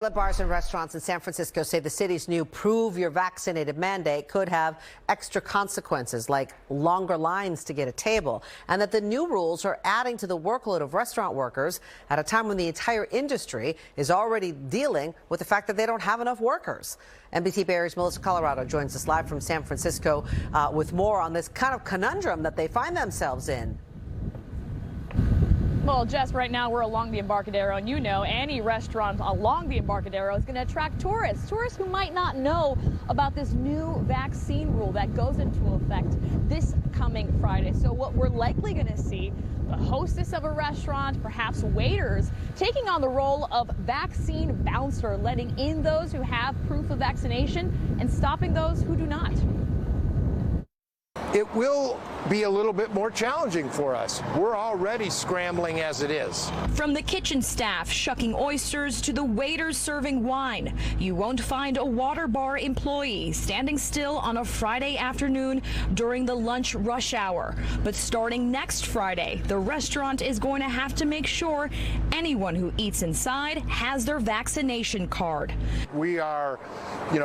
The bars and restaurants in San Francisco say the city's new Prove You're Vaccinated mandate could have extra consequences like longer lines to get a table, and that the new rules are adding to the workload of restaurant workers at a time when the entire industry is already dealing with the fact that they don't have enough workers. NBC Bay Area's Melissa Colorado joins us live from San Francisco with more on this kind of conundrum that they find themselves in. Well, Jess, right now we're along the Embarcadero, and any restaurant along the Embarcadero is going to attract tourists who might not know about this new vaccine rule that goes into effect this coming Friday. So what we're likely going to see, the hostess of a restaurant, perhaps waiters, taking on the role of vaccine bouncer, letting in those who have proof of vaccination and stopping those who do not. It will be a little bit more challenging for us. We're already scrambling as it is. From the kitchen staff shucking oysters to the waiters serving wine, you won't find a water bar employee standing still on a Friday afternoon during the lunch rush hour. But starting next Friday, the restaurant is going to have to make sure anyone who eats inside has their vaccination card. We are,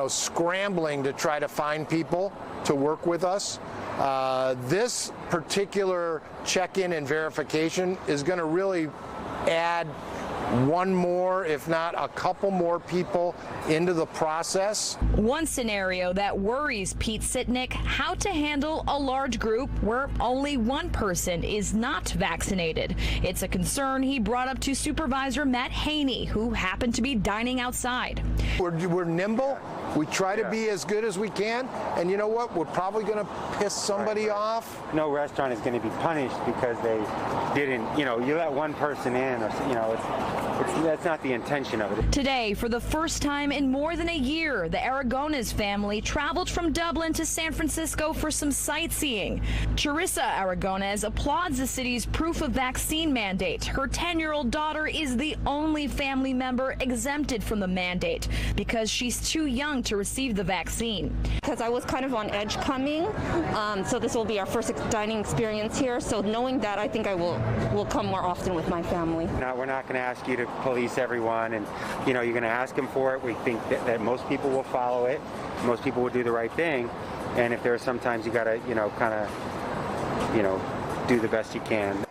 scrambling to try to find people to work with us. This particular check-in and verification is going to really add one more, if not a couple more people into the process. One scenario that worries Pete Sitnick, how to handle a large group where only one person is not vaccinated. It's a concern he brought up to Supervisor Matt Haney, who happened to be dining outside. We're nimble. We try to be as good as we can, and you know what? We're probably going to piss somebody off. No restaurant is going to be punished because they didn't, you let one person in, or that's not the intention of it. Today, for the first time in more than a year, the Aragones family traveled from Dublin to San Francisco for some sightseeing. Teresa Aragones applauds the city's proof of vaccine mandate. Her 10-year-old daughter is the only family member exempted from the mandate because she's too young to receive the vaccine. Because I was kind of on edge coming, so this will be our first dining experience here. So knowing that, I think I will come more often with my family. No, we're not going to ask you to police everyone, and you're going to ask them for it. We think that most people will follow it. Most people will do the right thing, and if there are sometimes you got to, do the best you can.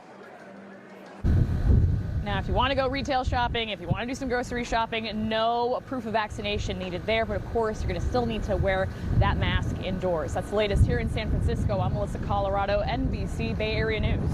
Now, if you want to go retail shopping, if you want to do some grocery shopping, no proof of vaccination needed there. But of course, you're going to still need to wear that mask indoors. That's the latest here in San Francisco. I'm Melissa Colorado, NBC Bay Area News.